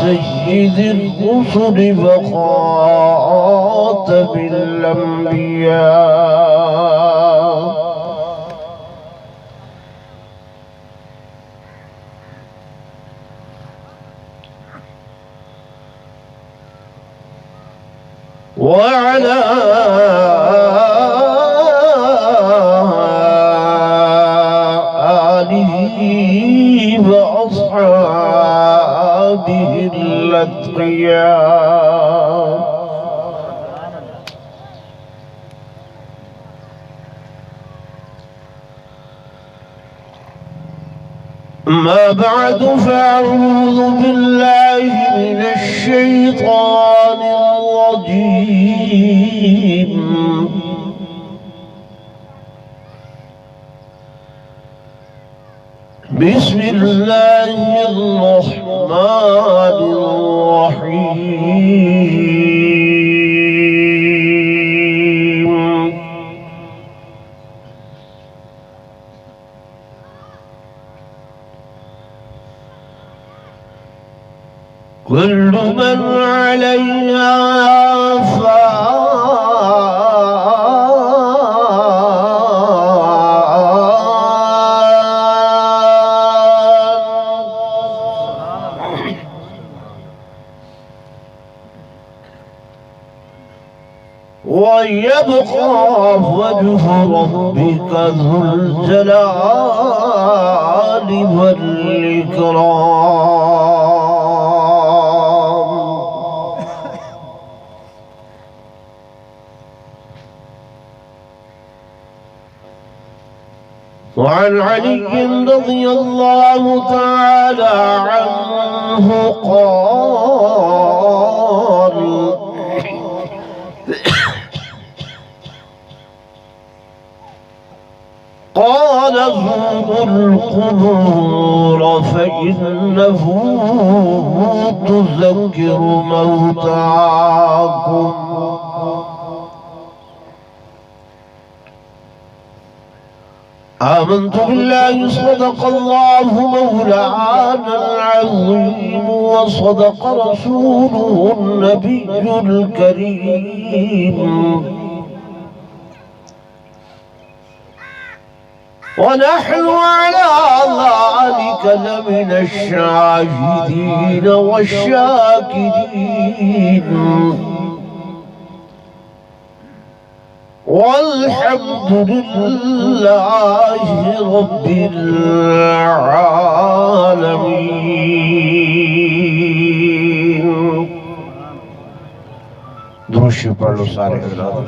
سيد الرسل وخاتم الأنبياء وعلى آله وأصحابه الأتقياء ما بعد فأعوذ بالله من الشيطان الرجيم بسم الله الرحمن الرحيم كل من عليها ويبقى وجه ربك ذو الجلال والإكرام وعن علي رضي الله تعالى عنه قال قال زوروا القبور فإنه تذكر موتاكم آمنت بالله صدق الله مولانا العظيم وصدق رسوله النبي الكريم ونحن على ذلك لمن الشاهدين والشاكرين والحمد لله رب العالمين. درود پڑھ لو سارے حضرات.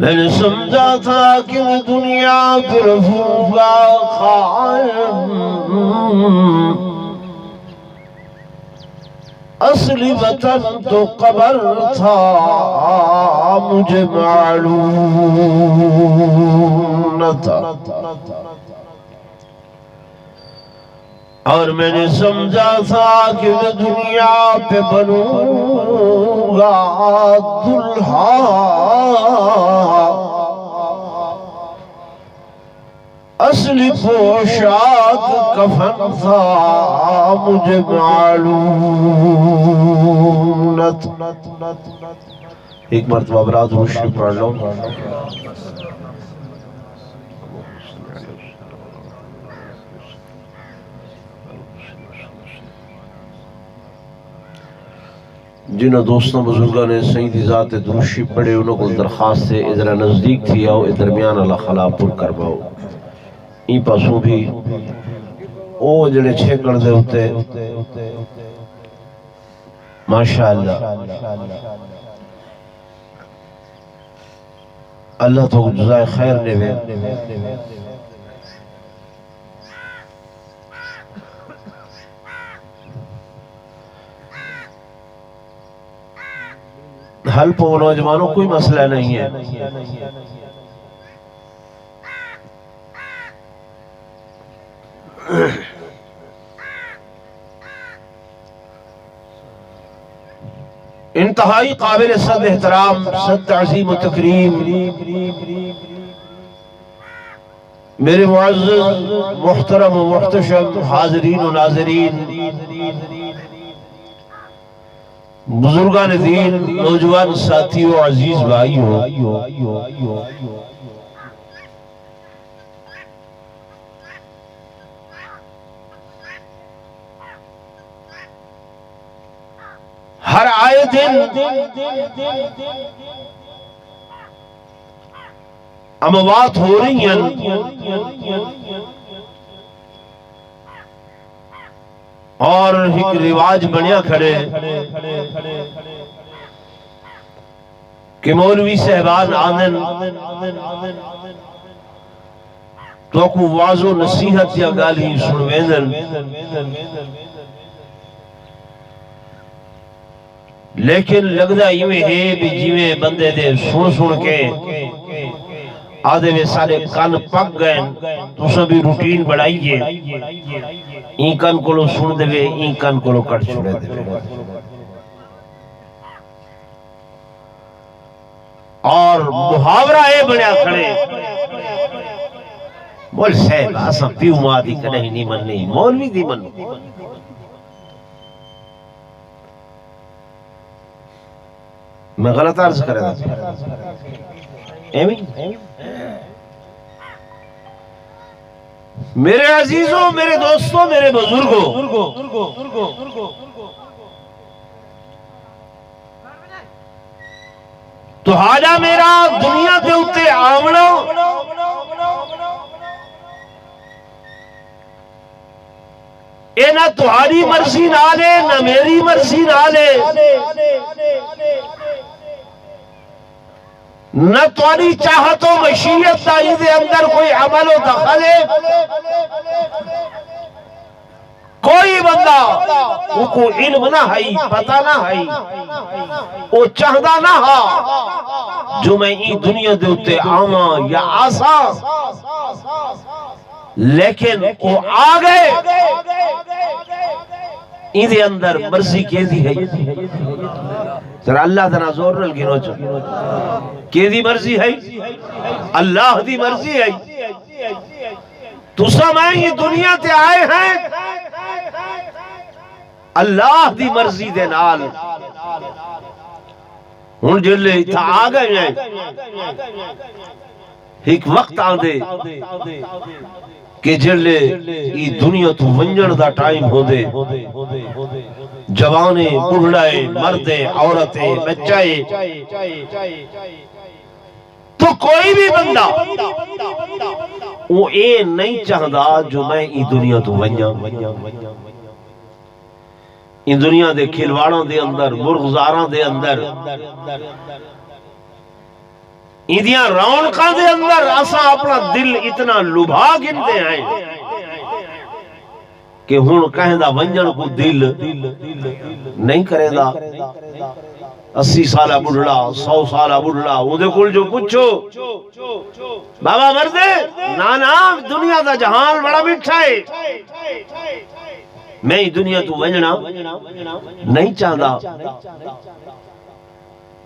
میں نے سمجھا تھا کہ میں دنیا پہ رہوں گا قائم، اصلی وطن تو قبر تھا مجھے معلوم نہ تھا، اور میں نے سمجھا تھا کہ میں دنیا پہ بنوں گا دلہا، اصلی پوشاک کفن تھا مجھے معلوم نہ تھا۔ ایک مرتبہ برات روشنی پڑھ لو۔ جنہوں دوستوں بزرگوں نے سیدی ذات دروشی پڑھے انہوں کو درخواست سے ادھر نزدیک تھی آؤ، درمیان اللہ خلا پر کرواؤ۔ این پاسوں بھی او جڑے چھیکڑ دے ہوتے ماشاءاللہ اللہ تو جزائے خیر نے وے۔ حل پو نوجوانوں کوئی مسئلہ نہیں ہے، انتہائی قابل صد احترام، صد تعظیم و تکریم میرے معزز محترم و محتشم حاضرین و ناظرین، بزرگان دین، نوجوان ساتھیوں، عزیز بھائیوں، ہر آئے دن اموات ہو رہی ہیں، اور ایک رواج بنیا کھڑے کہ مولوی صاحبان آنن تو کو واضح و نصیحت یا گالی سنویندن، لیکن لگدا یہ ہے بھی جیویں بندے دے سن کے آدھے میں سارے کان پک گئے، تو سبھی روٹین بڑھائیے، این کان کو لو سن دے وے، این کان کو لو کٹ چھوڑے دے وے، اور محاورہ اے بنیا کھڑے بول صاحب آسا پیو ماں دی کنے نہیں من نہیں، مولوی دی من میں غلط عرض کرے دا میرے عزیزوں، میرے دوستوں، میرے بزرگوں، تو حاجہ میرا دنیا کے اتے آمنا اے نہ تمہاری مرضی نہ لے نہ میری مرضی نہ لے، نہ تمہاری چاہت و مشیت تائی دے اندر کوئی عمل و دخل ہے، کوئی بندہ وہ کو علم نہ ہے، پتہ نہ ہے، وہ چاہدہ نہ ہا جو میں ای دنیا دے اتے آما یا آسا، لیکن وہ آگئے ایدے اندر مرضی کی دی ہے، ذرا اللہ دنا زور رل گنو چا کی دی مرضی ہے، اللہ دی مرضی ہے۔ تو سمائیں یہ دنیا تے آئے ہیں اللہ دی مرضی دے نال، ہن جلے تھا آگئے ہیں ایک وقت آندے کہ جلے یہ دنیا تو ونجن دا ٹائم ہو دے، جوانے، بڑھڑائے، مردے، عورتیں، بچائے، تو کوئی بھی بندہ وہ اے نہیں چاہدا جو میں یہ دنیا تو ونجن، ان دنیا دے کھلواڑوں دے اندر، مرغزاراں دے اندر ایدیاں رونقاں دے اندر اساں اپنا دل اتنا لبھا گندے ہیں کہ ہن کہندا ونجن کو دل نہیں کرے دا 80 سالہ بڑھڑا 100 سالہ بڑھڑا اودے کول جو پوچھو بابا مردے نا دنیا دا جہان بڑا میٹھا ہے میں دنیا تو ونجنا نہیں چاہتا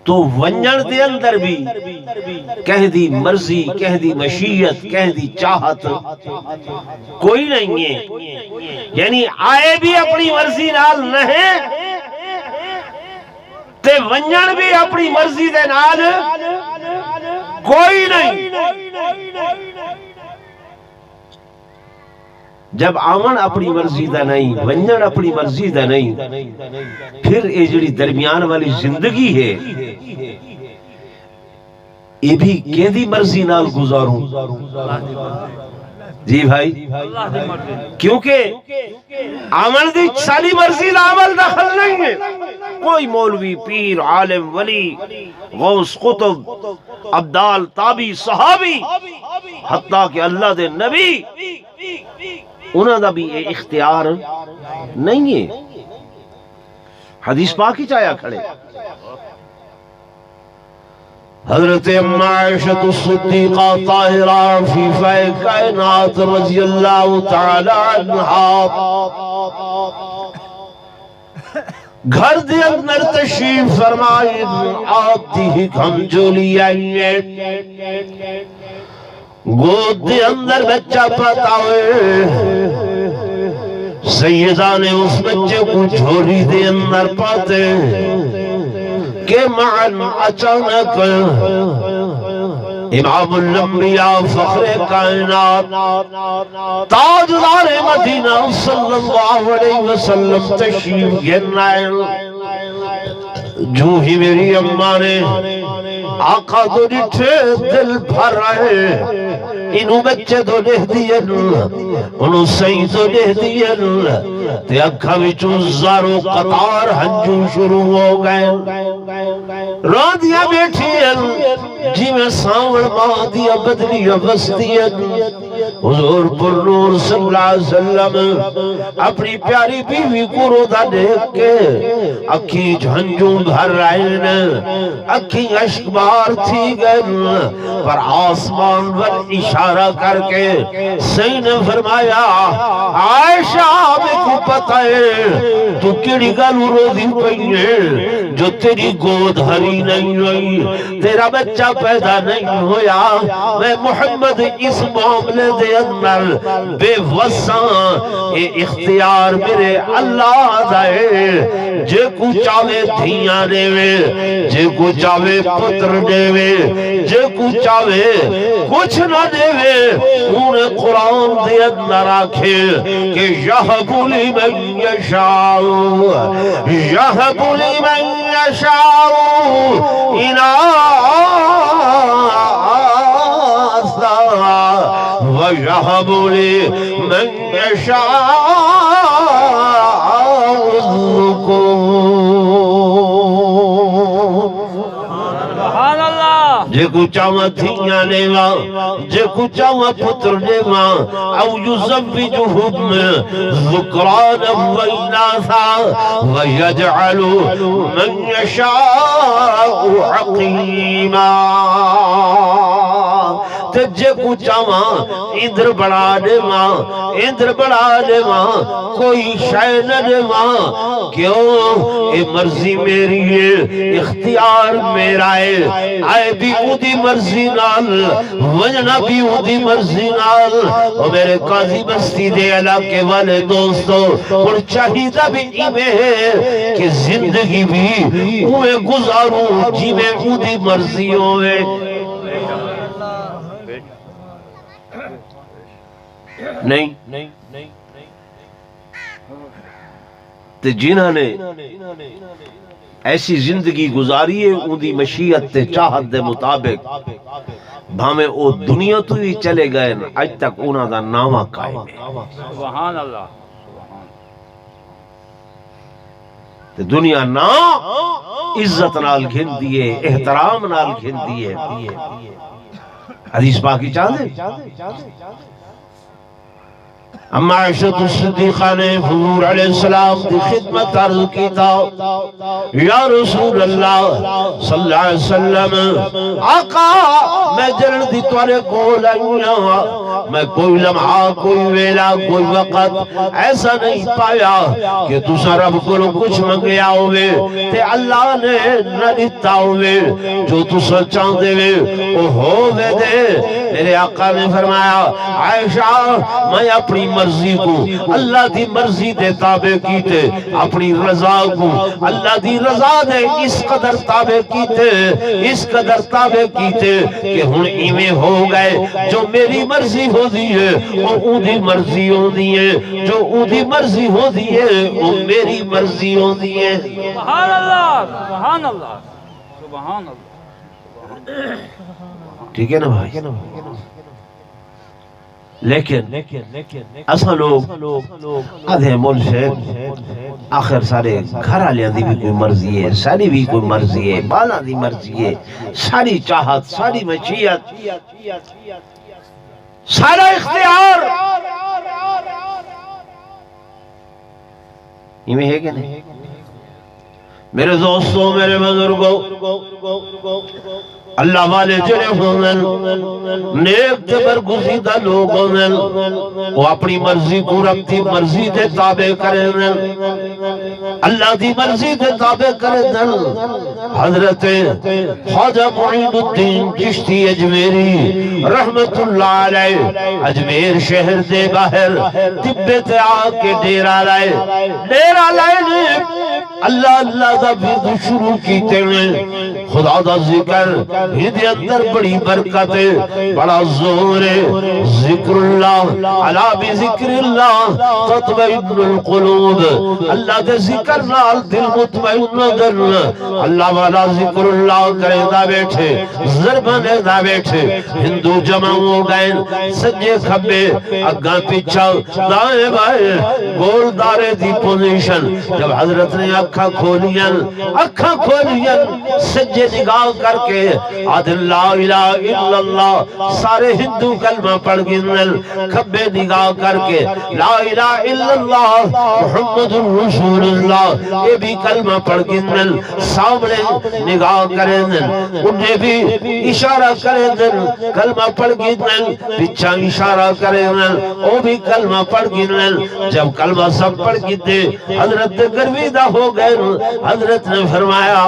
تو ونجن دے اندر بھی کہہ دی مرضی کہہ دی مشیت کہہ دی چاہت کوئی نہیں ہے یعنی آئے بھی اپنی مرضی نال نہیں تے ونجن بھی اپنی مرضی دے نال کوئی نہیں جب آمن اپنی مرضی دا نہیں ونجن اپنی مرضی دا نہیں پھر یہ جڑی درمیان والی زندگی ہے یہ بھی کیدی مرضی نال گزاروں جی بھائی کیونکہ عمل دی ساری مرضی دا عمل دخل نہیں ہے کوئی مولوی پیر عالم ولی غوث قطب عبدال تابی صحابی حتیٰ کہ اللہ دے نبی انہاں دا بھی یہ اختیار نہیں ہے حدیث پاک ہی چاہیا کھڑے حضرت عائشہ الصدیقہ طاہرہ فیفہ کائنات رضی اللہ تعالی عنہا گھر دے اندر تشریف فرمائی آپ دی حکم جو لیا گود دے اندر بچہ پتا ہوئے سیدہ نے اس بچے کو جھولی دے اندر پاتے کہ معن اچانک امام الانبیاء فخر کائنات تاجدار مدینہ صلی اللہ علیہ وسلم تشریف گرنائے جو ہی میری اماں نے آقا تو نٹھے دل بھر رہے انہوں بچے تو لہ دین انہوں سہی تو لہ دین تے اکھا وچوں زارو قطار ہنجو شروع ہو گئے رادیاں بیٹھی ہیں جی میں ساون مادیاں بدلیاں بستیاں حضور پر نور صلی اللہ علیہ وسلم اپنی پیاری بیوی کو رودا دیکھ کے اکھی جھنجوں بھر رہے اکھی عشق بار تھی گئے پر آسمان پر اشارہ کر کے سہی نے فرمایا عائشہ میں کو پتہ ہے تو کیڑی گلو رو دی پئی ہے جو تیری گود ہری نہیں ہوئی تیرا بچہ پیدا نہیں ہویا میں محمد اس معاملے دے اندر بے وساں اے اختیار میرے اللہ دائے جے کو چاہے دھیاں دے وے جے کو چاہے پتر دے وے جے کو چاہے کچھ نہ دے وے انہیں قرآن دے اندر آکھے کہ یہب لمن یشاء یہب لمن یشاء اناسا وَيَهَبُ لِمَن يَشَاءُ جے کو چاہاں دھیاں لیوا جے کو چاہاں پتر لیوا او یزوجہم ذکرانا واناثا ویجعل من یشاء عقیما جے کو چاہاں ادھر بڑھا دے ماں ادھر بڑھا دے ماں کوئی شے نہ دے ماں کیوں اے مرضی میری ہے اختیار میرا ہے آئے بھی اودی مرضی نال وجنا بھی اودی مرضی نال اور میرے قاضی بستی دے علاقے والے دوستو اور چاہیدہ بھی ایمیں ہے کہ زندگی بھی اوے گزاروں جی میں اودی مرضی ہوئے نہیں تے جنہاں نے ایسی زندگی گزاری ہے ان دی مشیت تے چاہت دے مطابق بھامے او دنیا تو ہی چلے گئے آج تک انہاں دا نامہ قائم ہے سبحان اللہ تے دنیا نا عزت نال گھن دیے، احترام نال گھن دیے۔ حدیث پاکی چاہتے اما عائشہ الصدیقہ نے حضور علیہ السلام کی خدمت عرض کی تھا، یا رسول اللہ صلی اللہ علیہ وسلم، آقا میں جلن دی توارے کول آئیاں، میں کوئی لمحہ، کوئی ویلا، کوئی وقت ایسا نہیں پایا کہ تسا رب کو کچھ منگیا ہوئے تے اللہ نے نہ دیتا ہوئے، جو تسا چاہتے ہوئے وہ ہوئے دے۔ میرے آقا نے فرمایا، عائشہ میں اپنی مرضی کو اللہ دی مرضی دے تابع کیتے، اپنی رضا کو اللہ دی رضا دے اس قدر تابع کیتے، اس قدر تابع کیتے کہ ہن ایویں ہو گئے جو میری مرضی ہو دیئے وہ اون دی مرضی ہو دیئے، جو اون دی مرضی ہو دیئے وہ میری مرضی ہو دیئے۔ سبحان اللہ، سبحان اللہ، سبحان اللہ۔ ٹھیک ہے نا بھائی؟ لیکن اساں لوگ آدھے مول سے آخر سارے گھر آلیاں دی بھی کوئی مرضی ہے، ساری بھی کوئی مرضی ہے، بالا دی مرضی ہے، ساری چاہت، ساری مشیت، سارا اختیار یہ میں ہے کہ نہیں؟ میرے دوستوں، میرے بزرگوں، اللہ والے جڑے ہوندن، نیک تے برگزیدہ لوگ ہوندن، وہ اپنی مرضی کو رب دی مرضی دے تابع کریں، اللہ دی مرضی دے تابع کریں۔ حضرت خواجہ معین الدین چشتی اجمیری رحمت اللہ علیہ اجمیر شہر دے باہر تبے تے آ کے ڈیرہ لائے، ڈیرہ لائے اللہ اللہ دا بھی شروع کیتے ہیں، خدا دا ذکر ہدی اندر بڑی برکت ہے، بڑا زور ہے، ذکر اللہ علا بذکر اللہ تطمئن القلوب، اللہ دے ذکر نال دل مطمئن کرنا، اللہ والا ذکر اللہ کرے دا بیٹھے، ضربنے دا بیٹھے، ہندو جمع ہو گئے، سجے کھبے اگاں پیچھا دائیں بائیں گول دارے دی پوزیشن، جب حضرت نے اکھا کھولیا، سجے نگاہ کر کے آدھے لا الہ الا اللہ، سارے ہندو کلمہ پڑھ گئے، کھبے نگاہ کر کے لا الہ الا اللہ محمد رسول اللہ یہ بھی کلمہ پڑھ گئے، سامنے نگاہ کریں، انہیں بھی اشارہ کریں، کلمہ پڑھ گئے، پیچھا اشارہ کریں، وہ بھی کلمہ پڑھ گئے۔ جب کلمہ سب پڑھ گئے حضرت گرویدہ ہو گئے، حضرت نے فرمایا،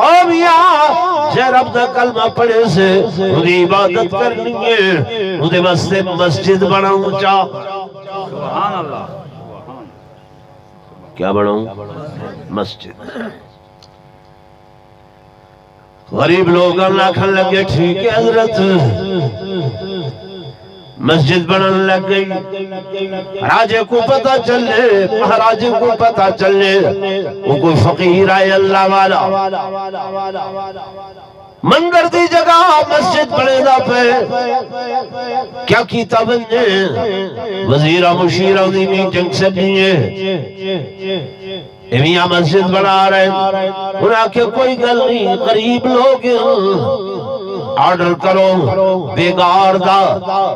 او میاں جے رب دا کلمہ پڑھے سے انہیں عبادت کرنی ہے، انہیں واسطے مسجد بناؤں چاہ۔ سبحان اللہ، کیا بناؤں؟ مسجد۔ غریب لوگ اللہ کھن لگے، ٹھیک ہے حضرت، مسجد بنن لگ گئی، راجے کو پتہ چلے، مہاراجے کو پتہ چلے، وہ کوئی فقیر آئے اللہ والا، مندر دی جگہ مسجد بڑے دا پہ کیا کیتا بندے، وزیرہ مشیرہ دی میٹنگ سے دیئے، میاں مسجد بنا رہے، انہاں کہ کوئی گل نہیں، قریب لوگ آرڈر کرو بیگار دا،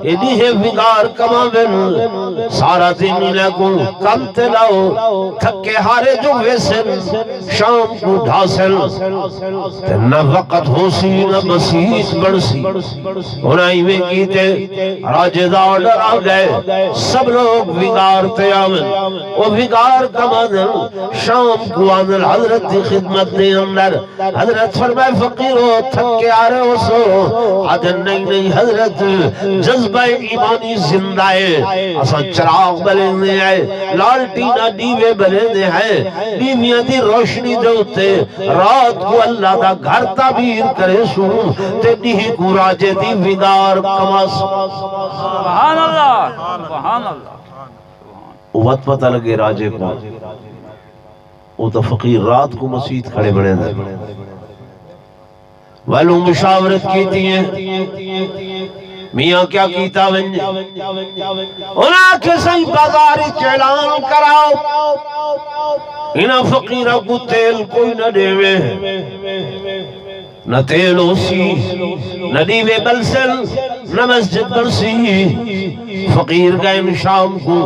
ایدی ہے بیگار کماوین، سارا دن لگو کم تلاؤ، تھکے ہارے جو ویسن، شام کو ڈھاسن، نہ وقت ہو سی نہ مسیح بڑسی، انہیں میں کیتے راجے دا آرڈر آ گئے، سب لوگ بیگار تیاوین، وہ بیگار کماوین، شام کو آنل حضرت دی خدمت دے اندر، حضرت فرمائے فقیرو تھکے آرے ہو سو، آدھر نہیں حضرت جذبہ ایمانی زندہ ہے، اسا چراغ بلے آئے، لالٹینا دیوے بلے آئے، دیویاں دی روشنی دے ہوتے، رات کو اللہ دا گھر تعبیر کرے سو، تے دیہی کو راجے دی وگار کماس۔ سبحان اللہ، سبحان اللہ۔ وقت پتہ لگے راجے کو، وہ تو فقیر رات کو مسجد کھڑے بڑے دے، والوں مشاورت کیتی ہیں، میاں کیا کیتا ونجے انہاں کے سی بازاری چیلان کراؤ انہاں فقیرہ کو تیل کوئی نہ دے نہ تیل اسی نہ دیوے بلسل نہ مسجد برسی فقیر گئے شام کو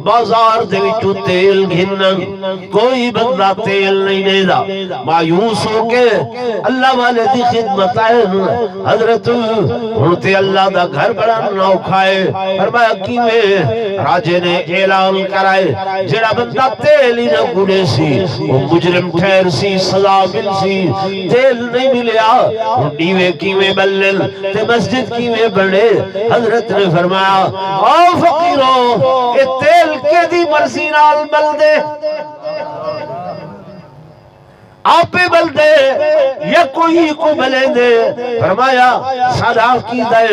بازار دے وچوں تیل گھنن کوئی بندہ تیل نہیں دے دا مایوس ہو کے اللہ والے دی خدمت آئے حضرت ہنتے اللہ دا گھر بڑا نہ کھائے فرمایا کیویں راجے نے اعلان کرائے جڑا بندہ تیل ہی نہ گڑے سی وہ مجرم ٹھہر سی سزا مل سی تیل نہیں ملیا دیوے کیویں بلل تے مسجد کیویں بڑے حضرت نے فرمایا او فقیرو اے تیل کے دی مرضی نال بل دے آپ بل دے یا کوئی کو بلے دے فرمایا صدا کی دے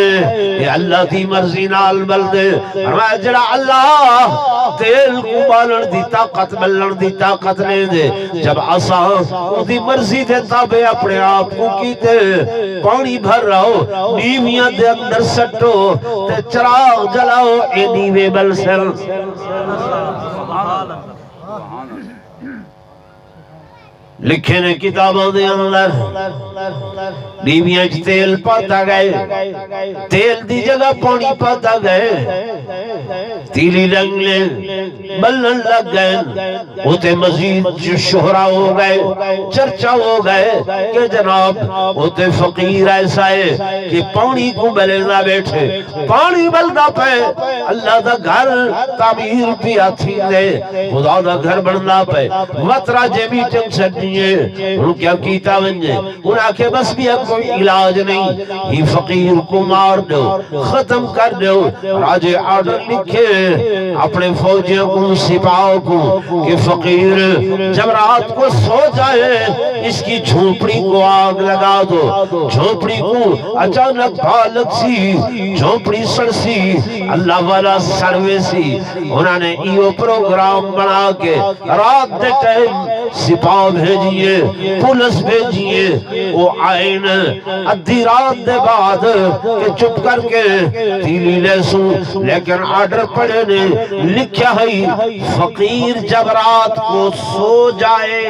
یہ اللہ دی مرضی نال بل دے فرمایا جڑا اللہ تیل کو بالن دی طاقت بلن دی طاقت لے دے جب آسان دی مرضی دے تابے اپنے آپ کو کیتے پانی بھر رہو نیویاں دے اندر سٹو تے چراغ جلاؤ اے نیوے بل سر لکھے نے کتابوں دے اندر بیویاں چ تیل پاتا گئے تیل دی جگہ پانی پاتا گئے تیلی رنگ لے بلن لگ گئے ہوتے مزید شہرہ ہو گئے چرچہ ہو گئے کہ جناب ہوتے فقیر ایسا ہے کہ پانی کو بلے نہ بیٹھے پانی بلدہ پہ اللہ دا گھر تعمیر پیا تھی دے خدا دا گھر بڑھنا پہ وطرہ جے میٹنگ سکنی انہوں کیا کیتا ونجے انہوں آکے بس بھی کوئی علاج نہیں ہی فقیر کو مار دو ختم کر دو راجے آرڈر لکھے اپنے فوجیوں کو سپاہوں کو کہ فقیر جب رات کو سو جائے اس کی جھونپڑی کو آگ لگا دو جھونپڑی کو اچانک بھالک سی جھونپڑی سڑ سی اللہ والا سروے سی انہوں نے ایو پروگرام بنا کے رات دے ٹائم سپاہ بھیجیے پولیس بھیجیے وہ آئین ادھی رات دے بعد کہ چپ کر کے تیلی لے سو لیکن آرڈر پڑے نے لکھیا ہے فقیر جب رات کو سو جائے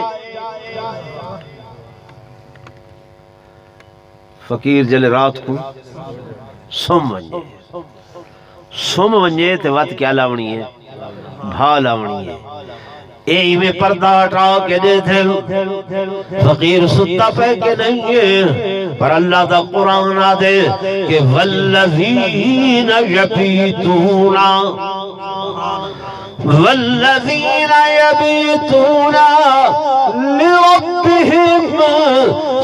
فقیر جلے رات کو سم ونجے تے وقت کیا لاونی ہے بھا لاونی ہے اے میں پردہ ہٹا کے دے تھے فقیر ستا پہ کے نہیں ہے پر اللہ دا قرآن آدے کہ والذین یبیتونا والذین یبیتونا لربہم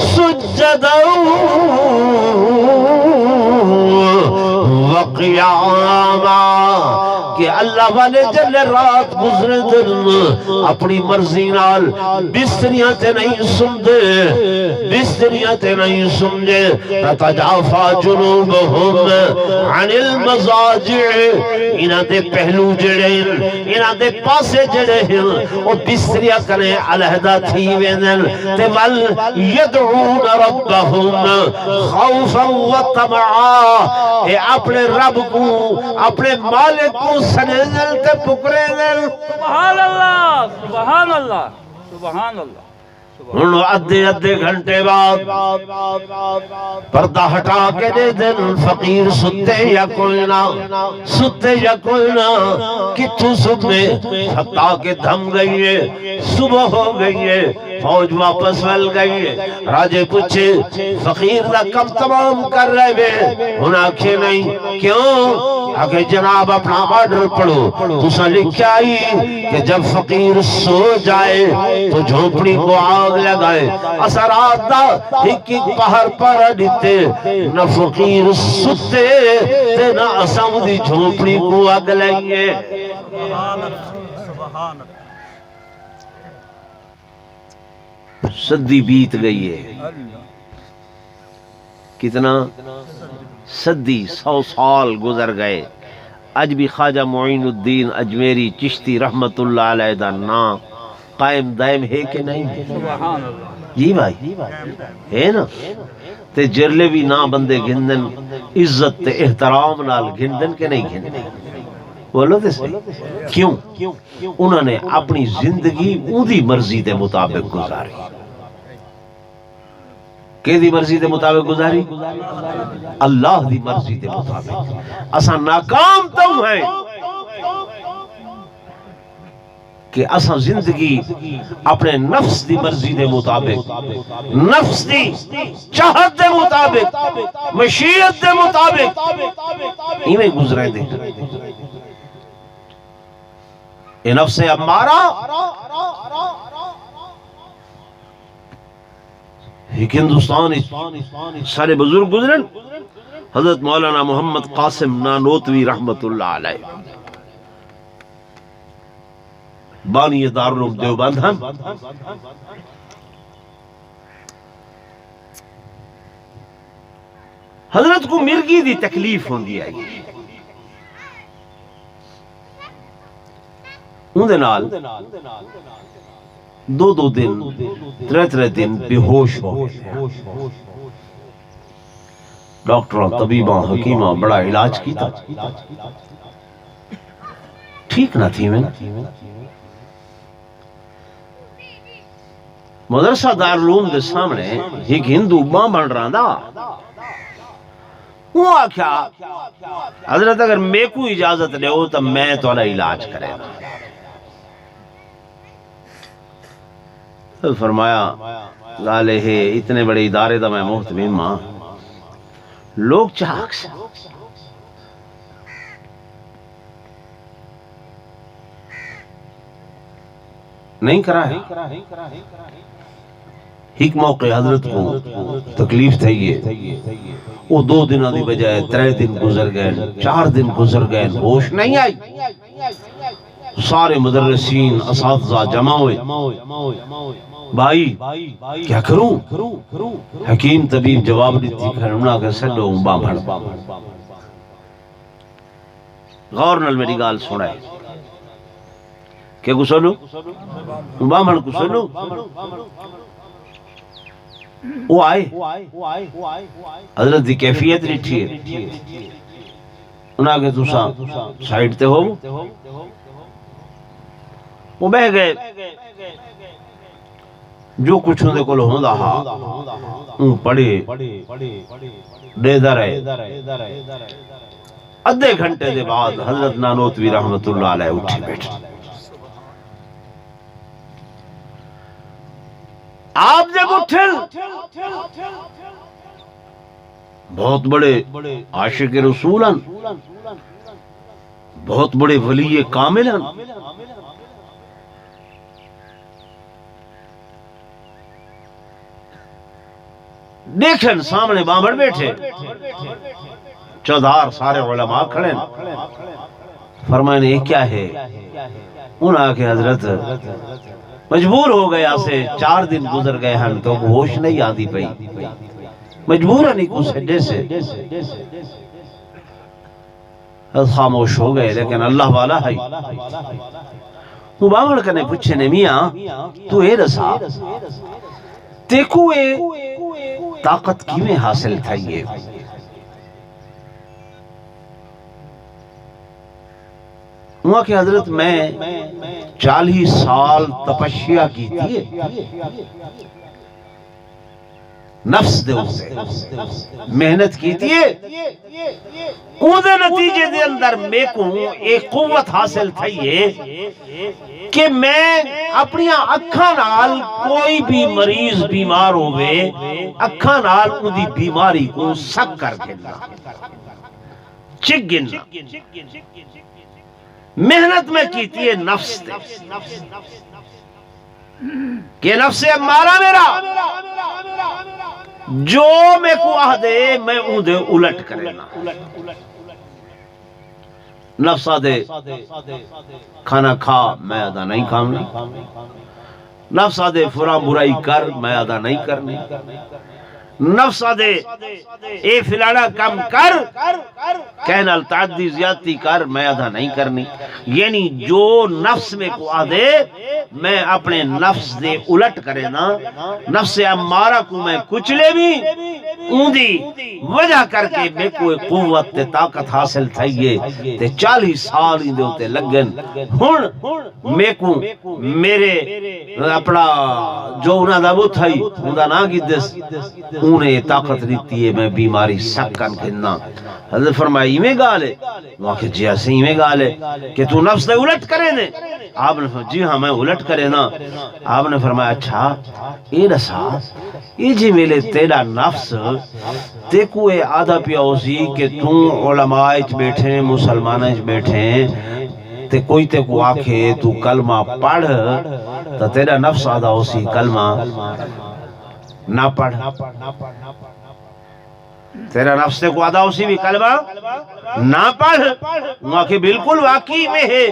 سجدا وقیاما کہ اللہ والے جل رات گزرے دن اپنی مرضی نال بستریاں تے نہیں سمجھے بستریاں تے نہیں سمجھے تتجافا جنوبہم عن المضاجع انہاں دے پہلو جڑے انہاں دے پاسے جڑے او بستریاں کنے علیحدہ تھی ویندن تے ول یدعون ربہم خوفا وطمعا اے اپنے رب کو اپنے مالک کو سنزل تے پکرے دل سبحان اللہ سبحان اللہ سبحان اللہ انہوں ادھے گھنٹے بعد پردہ ہٹا کے دے دن فقیر ستے یا کوئی نہ کتھو سکنے حتیٰ کہ دھم گئی ہے صبح ہو گئی ہے فوج واپس ول گئی ہے راجے پوچھے فقیر دا کب تمام کر رہے بے انہاں آکھے نہیں کیوں آکھے جناب اپنا آرڈر پڑھو تو سا لکھا ہی کہ جب فقیر سو جائے تو جھونپڑی کو آگ لگائے اثرات دا ایک پہر پر دیتے نہ فقیر ستے تے نہ اسام دی جھونپڑی کو آگ لائیں صدی بیت گئی ہے کتنا صدی 100 سال گزر گئے اج بھی خواجہ معین الدین اجمیری چشتی رحمت اللہ علیہ دا نام قائم دائم ہے کہ نہیں جی بھائی ہے نا تے جرلے بھی نہ بندے گھندن عزت تے احترام نال گھندن کہ نہیں گھندن؟ بولو تے صحیح کیوں؟ انہوں نے اپنی زندگی اودی مرضی دے مطابق گزاری. کہ دی مرضی دے مطابق گزاری؟ اللہ دی مرضی دے مطابق. اساں ناکام تو ہیں کہ اساں زندگی اپنے نفس دی مرضی دے مطابق، نفس دی چاہت دے مطابق، مشیت دے مطابق ایویں گزرے دے. یہ نفس امارہ ایک ہندوستان سارے بزرگ گزرن. حضرت مولانا محمد قاسم نانوتوی رحمت اللہ علیہ بانی دارالعلوم دیوبند ہم. حضرت کو مرگی دی تکلیف ہوندی آئی. اندے نال دو دن ترے دن بے ہوش ہو گئے. ڈاکٹروں طبیباں حکیماں بڑا علاج کیتا، ٹھیک نہ تھی. میں مدرسہ دارالعلوم دے سامنے ایک ہندو ماں بن رہا دا. وہ آکھیا حضرت اگر میں کو اجازت لے ہو تو میں تھوڑا علاج کرے. فرمایا لالے ہے اتنے بڑے ادارے دا میں محتمین ماں لوگ چاک سے نہیں کرا ہے. ایک موقع حضرت کو تکلیف تھی یہ وہ 2 دنوں دی بجائے 3 دن گزر گئے، 4 دن گزر گئے، ہوش نہیں آئی. سارے مدرسین اساتذہ جمع ہوئے. بھائی کیا کروں؟ حکیم طبیب جواب دیتی کھڑنا کہ سڈو بامڑ. غور نال میری گال سنائے کہ کو سنو بامڑ کو سنو. وہ آئے حضرت دی کیفیت ریٹھی ہے. انہاں کہ تساں سائیڈ تے ہو. وہ بہ گئے. جو کچھ اندے کو ہوندا ہا ان پڑھے دے رہے. ادھے گھنٹے دے بعد حضرت نانوتوی رحمت اللہ علیہ اٹھے بیٹھے. آپ جب اٹھے بہت بڑے عاشق رسول ہیں، بہت بڑے ولی کامل ہیں. دیکھن سامنے بامڑ بیٹھے، چودھار سارے علماء کھڑے. فرمائے یہ کیا ہے؟ انہاں کہ حضرت مجبور ہو گیا سے 4 دن گزر گئے ہیں تو ہوش نہیں آتی پئی، مجبور نہیں کو سجدے سے. خاموش ہو گئے لیکن اللہ والا ہے. وہ بامڑ کنے پوچھے نے میاں تو اے رسا تیکو اے طاقت کیویں حاصل تھی؟ یہ وہاں کہ حضرت میں 40 سال تپسیا کی تھی نفس دے اسے محنت کی تھی. اودے نتیجے دے اندر میں کو ایک قوت حاصل تھی کہ میں اپنی اکھاں نال کوئی بھی مریض بیمار ہوئے اکھاں نال ان دی بیماری کو سک کر گنا، چک گنا. محنت میں کیتی ہے نفس دے کہ نفس امارہ میرا جو میں کو آدھے میں ان دے الٹ کرنا. نفس آدھے کھانا کھا میں آدھا نہیں کھانا، نفس آدھے فلاں برائی کر میں آدھا نہیں کرنی، نفس آدھے اے فلانا کم کر کہنا تعدی زیادتی کر میں آدھا نہیں کرنی. یعنی جو نفس میں کو آدھے میں اپنے نفس دے الٹ کرے نا، نفس امارہ کو میں کچلے بھی اوندی وجہ کر کے میں کوئی قوت تے طاقت حاصل تھئیے تے 40 سال ہی دے ہوتے لگن ہن میں کو میرے اپنا جو انہاں دا بت ہے انہاں نا گدس انہیں طاقت دیتی ہے میں بیماری سکن کنا حضرت فرمائی میں گال ہے وہ کہ جی ایسے ہی میں گال ہے کہ تو نفس نے الٹ کرے نے آپ نے فرمایا جی ہاں میں الٹ کرے نا آپ نے فرمایا اچھا اے نسا یہ جی ملے تیرا نفس تے کوئے آدھا پیا ہوسی کہ تو علماء اچ بیٹھے مسلمان اچ بیٹھے تے کوئی تے کو آکھے تو کلمہ پڑھ تو تیرا نفس آدھا ہوسی کلمہ نہ پڑھ تیرا نفس تے کو آدھا ہوسی بھی کلمہ نہ پڑھ وہاں کہ بالکل واقعی میں ہے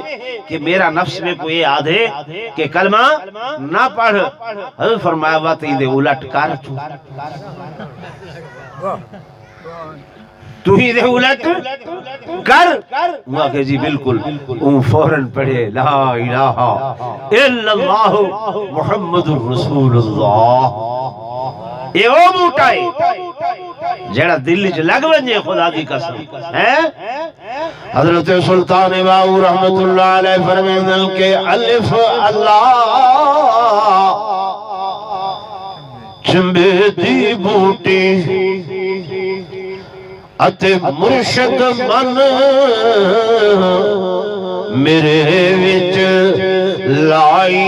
کہ میرا نفس میں کوئی آدھے کہ کلمہ نہ پڑھ حضرت فرمایا وقت دے الٹ کر تو ہی دے الٹ کر وہاں کہ جی بالکل فوراً پڑھے لا الہ الا اللہ محمد رسول اللہ یہ وہ بوٹا ہے جیڑا دل چ لگ ونجے خدا دی قسم ہے حضرت سلطان باؤ رحمت اللہ علیہ فرمائیں کہ الف اللہ چمبے دی بوٹی اتے مرشد من میرے وچ لائی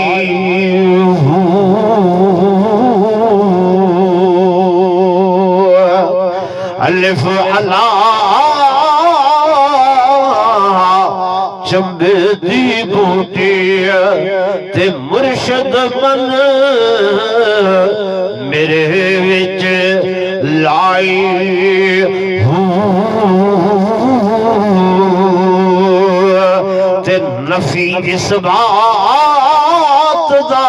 الف اللہ چمبے دی بوٹی تے مرشد من میرے وچ لائی تے نفی اس بات دا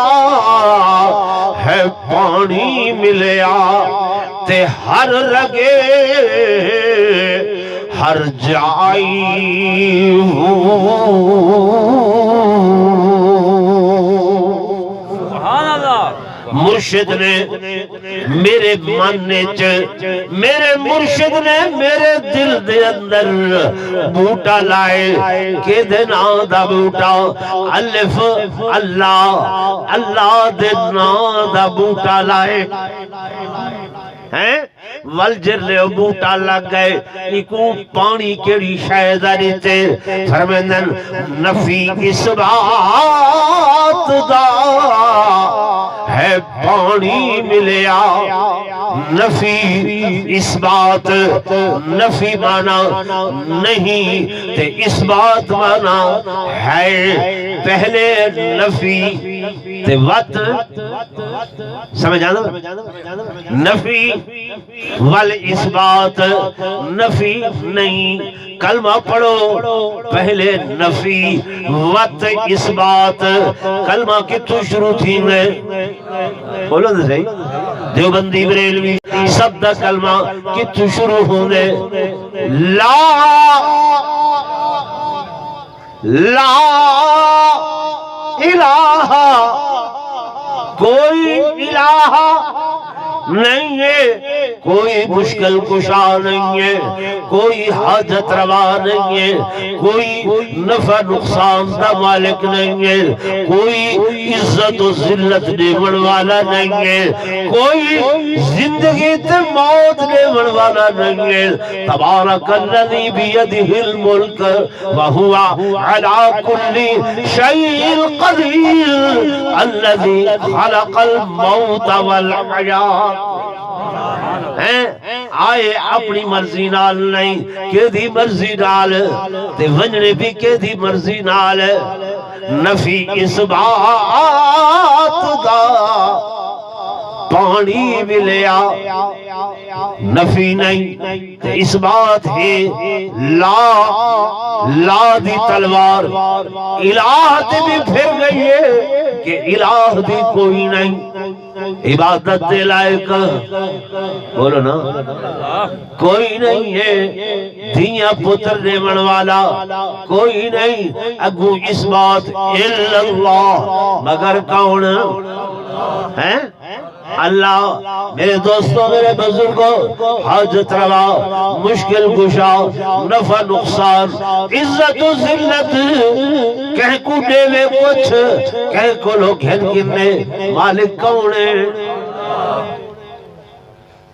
ہے پانی ملیا تے ہر رگے ہر جائی مرشد نے میرے من میرے مرشد نے میرے دل دے اندر بوٹا لائے کہ دینا دا بوٹا الف اللہ اللہ دینا دا بوٹا لائے ہیں والجر لے بوٹا لگ گئے ایکو پانی کیڑی شایداری تے فرمیندن نفی اس بات دا ہے پانی ملیا نفی اس بات نفی مانا نہیں تے اس بات مانا ہے پہلے نفی تے وقت سمجھ آنا نفی وال اس بات نفی نہیں کلمہ پڑھو پہلے نفی وقت اس بات کلمہ کتو شروع تھی میں بولو دے صحیح دیوبندی بریلوی سب دا کلمہ کتو شروع ہونے لا لا الہ کوئی الہ نہیں ہے کوئی مشکل کشا نہیں ہے کوئی حاجت روا نہیں ہے کوئی نفع نقصان دا مالک نہیں ہے کوئی عزت و ذلت دیون والا نہیں ہے کوئی زندگی تے موت دیون والا نہیں ہے تبارک الذی بیدہ الملک وہو علی کل شیء قدیر الذی خلق الموت والحیات آئے اپنی مرضی نال نہیں کہ دی مرضی نال تے ونجنے بھی کہ دی مرضی نال نفی اس بات دا پانی ملیا نفی نہیں تے اس بات ہے لا لا دی تلوار الہ تے بھی پھر گئی ہے کہ الہ دی کوئی نہیں عبادت دے لائق بولو نا کوئی نہیں ہے دھیاں پتر دیون والا کوئی نہیں اگو اس بات الا اللہ مگر کون ہے اللہ میرے دوستوں میرے بزرگوں حاجت روا مشکل کشا نفع نقصان عزت و ذلت کہیں کو دیوے کچھ کہیں کو لوگ ہن گرنے مالک کون ہے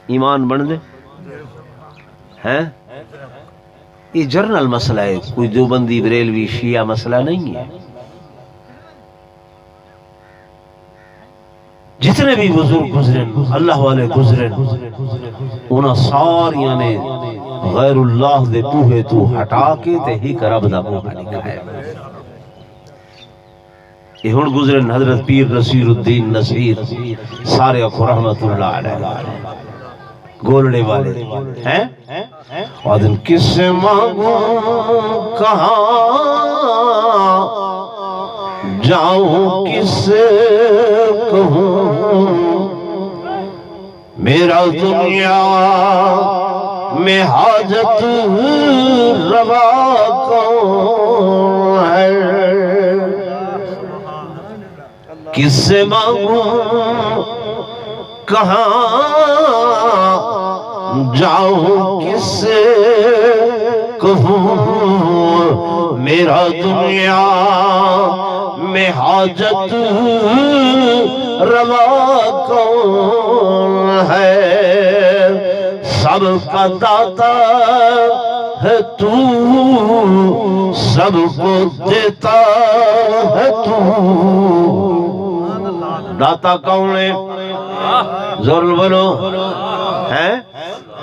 ایمان بن دے ہیں یہ جرنل مسئلہ ہے کوئی دیوبندی بریلوی شیعہ مسئلہ نہیں ہے جتنے بھی بزرگ گزرن اللہ والے گزرن انہاں ساریاں نے غیر اللہ دے بوہے تو ہٹا کے تے ہی کرب دا بوہا نکھائے یہ ہن گزرن حضرت پیر نصیر الدین نصیر سارے اکھو رحمت اللہ علیہ گولڑے والے ہیں آدم کس سے مانگوں کہاں جاؤں کس سے کہوں میرا دنیا میں حاجت روا کون ہے کس سے مانگوں کہاں جاؤں کس سے کہوں میرا دنیا میں حاجت روا کون ہے سب کا داتا ہے تو سب کو دیتا ہے تو داتا کون ہے زور بولو ہے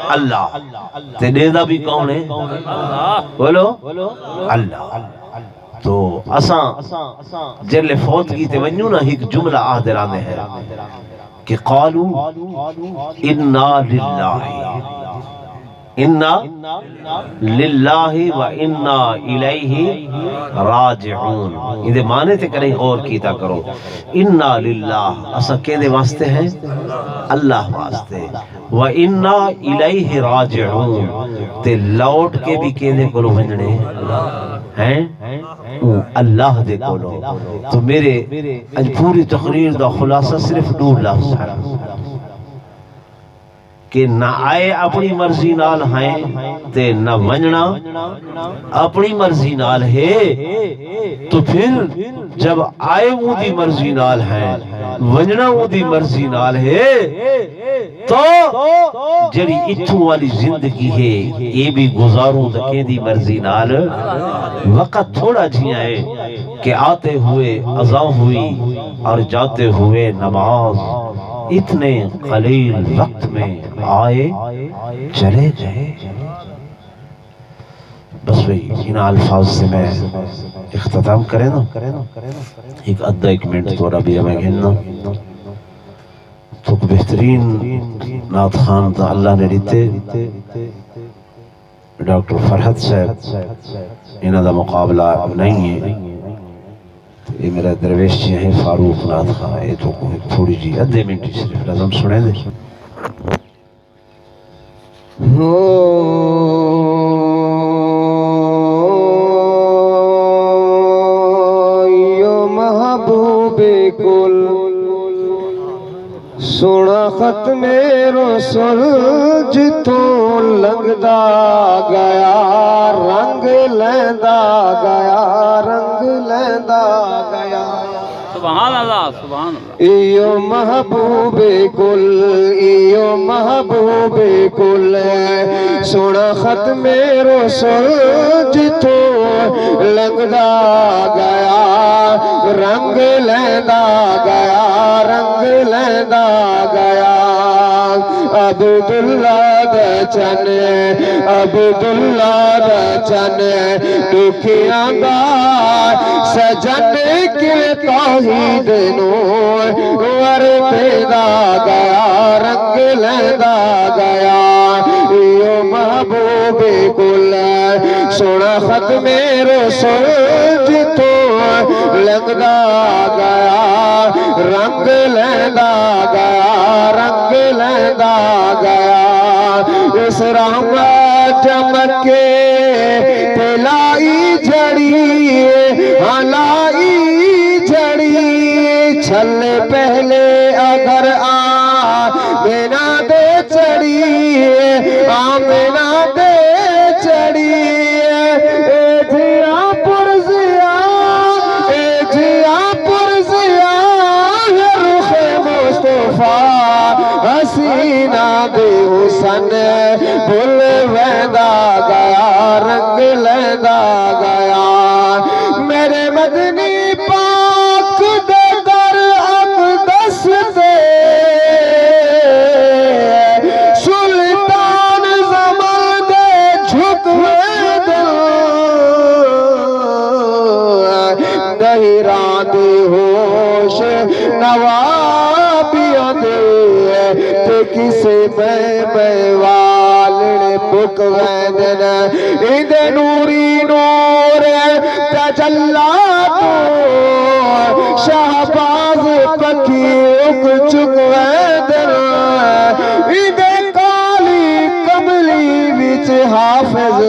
اللہ تے دیدا بھی کون ہے بولو اللہ تو اساں جلے فوت کی تے ونجو نا ایک جملہ آدھرانے ہے کہ قالو انا للہ و انا الیہ راجعون یہ معنی تے کریں غور کیتا کرو انا للہ اسا کہنے واسطے ہیں اللہ واسطے و انا الیہ راجعون تے لوٹ کے بھی کہنے کو ونجنے ہیں اللہ دے کولو تو میرے اج پوری تقریر دا خلاصہ صرف 2 لفظ ہے کہ نہ آئے اپنی مرضی نال ہیں تے نہ ونجنا اپنی مرضی نال ہے تو پھر جب آئے وہ دی مرضی نال ہیں ونجنا وہ دی مرضی نال ہے تو جڑی اتھوں والی زندگی ہے یہ بھی گزاروں دکھیں دی مرضی نال وقت تھوڑا جھیاں ہے کہ آتے ہوئے اذان ہوئی اور جاتے ہوئے نماز اتنے قلیل وقت میں آئے چلے گئے بس بھئی ان الفاظ سے میں اختتام کرے نا ایک ادھا 1 منٹ تھوڑا بھی ہمیں گھننا تو بہترین نعت خان تا اللہ نے دیتے ڈاکٹر فرحت صاحب انہاں دا مقابلہ نہیں ہے یہ میرا درویش جی ہیں فاروق نعت خان یہ تو تھوڑی جی ادھے منٹ صرف لازم سنے دے یو محبوب کل سونا ختم رسول جتوں لنگدا گیا رنگ لیندا گیا رنگ لیندا گیا سبحان اللہ سبحان اللہ ایو محبوب کل ایو محبوب کل سونا ختم رسول جتوں لنگدا گیا رنگ لیندا گیا رنگ لیندا گیا عبداللہ دا چن عبداللہ دا چن دکھیاں دا سجن کے توحید نور ورتدا گیا رنگ لیندا گیا ایو محبوب کل سونا ختم رسول جتوں لنگدا گیا رنگ لیندا گیا رنگ لیندا گیا اس رحمت چمکے تلائی جڑی ہلائی جڑی چھل پہلے اگر مدنی پاک دے در اقدس دے سلطان زمان دے جھکوے دل دہیران دے ہوش نوابیاں دے تے کسے میں والنے بکوے دن اندے نوری نور تجلا تو شہباز پکی اک چکوے دن اندے کالی کملی وچ حافظ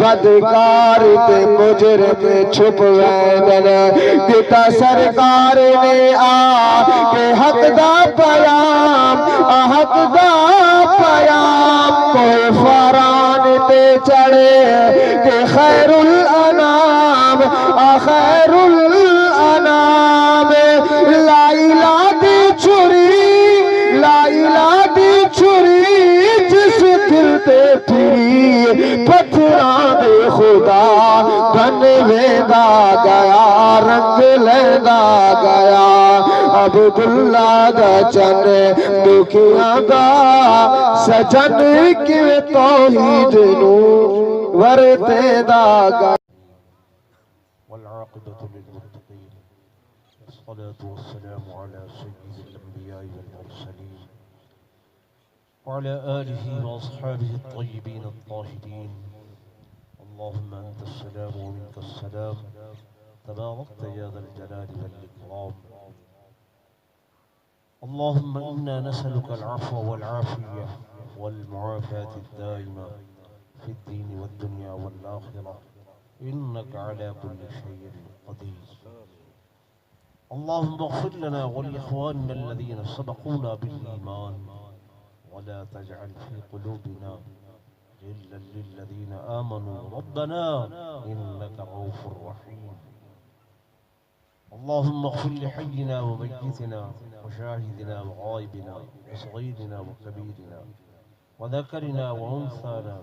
بدکار تے مجرم چھپوے دن دیتا سرکار نے آ کہ حق دا پیام حق دا پیام کوئی فران تے چڑھے کہ خیر الانام خیر الانام لا الہ دی چھری لا الہ دی چھری جس دل تے پھری پتھراں دے خدا بن ویندا گیا رنگ لیندا گیا عبداللہ دا چن دکھیاں دا سجن کیویں توحید نو ورتے دا گیا والعاقبة للمتقين والصلاة والسلام على سيد الأنبياء والمرسلين وعلى آله وأصحابه الطيبين الطاهرين اللهم أنت السلام ومنك السلام تباركت يا ذا الجلال والإكرام اللهم إنا نسألك العفو والعافية والمعافاة الدائمة في الدين والدنيا والآخرة إنك على كل شيء قدير اللهم اغفر لنا ولإخواننا الذين سبقونا بالإيمان ولا تجعل في قلوبنا غلا للذين آمنوا ربنا إنك رؤوف رحيم اللهم اغفر لحينا وميتنا وشاهدنا وغائبنا وصغيرنا وكبيرنا وذكرنا وأنثانا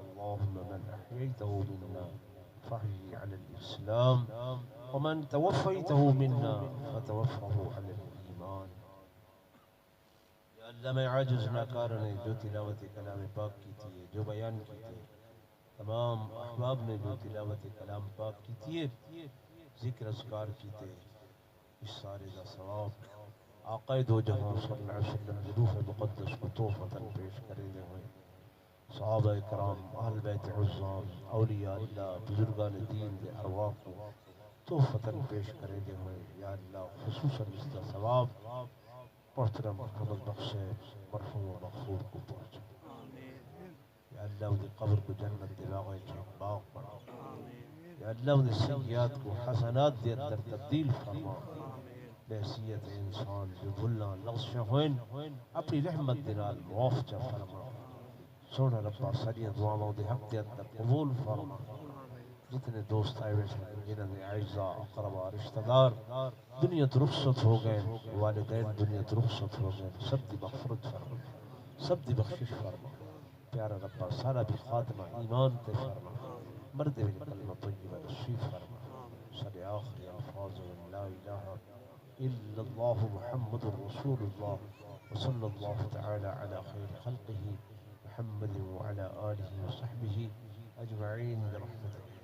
اللهم من أحييته منا فاحيه على الإسلام ومن توفيته منا فتوفه على الإيمان یا اللہ میں عاجز ناکار نے جو تلاوت کلام پاک کی تھی جو بیان کی تھی تمام احباب نے جو تلاوت کلام پاک کی تھی ذکر اذکار کی تھی اس سارے کا ثواب آقا دو جہاں صلی اللہ علیہ وسلم روح مقدس کو تحفۃ پیش کرے ہوئے صحابہ کرام اہل بیت عظام اولیاء اللہ بزرگان دین دے ارواح کو تحفۃ پیش کرے ہوئے یا اللہ خصوصاً اس کا ثواب محترم محمد بخش مرحوم و مغفور کو پہنچا یا اللہ انہیں قبر کو جنت دے باغ باغ بنا یا اللہ انہیں سیئات کو حسنات دے اندر تبدیل فرما بحثیت انسان جو بھلنا لغزشاں ہوئن اپنی رحمت دنال معاف چا فرما سونا ربا ساریاں دعاوں دے حق دے اندر قبول فرما جتنے دوست آئے بیٹھے جنہوں نے اعزاء اقربا رشتہ دار دنیا تو رخصت ہو گئے والدین دنیا تو رخصت ہو گئے سب دی مغفرت فرما سب دی بخشش فرما پیارا ربا سارا بھی خاتمہ ایمان تے فرما مرد میں کلمہ طیبہ نصیب فرما سارے آخری الفاظ لا الہ الا اللہ محمد رسول اللہ وصلی اللہ تعالی علی خیر خلقہ محمد وعلى آله وصحبه أجمعين برحمتك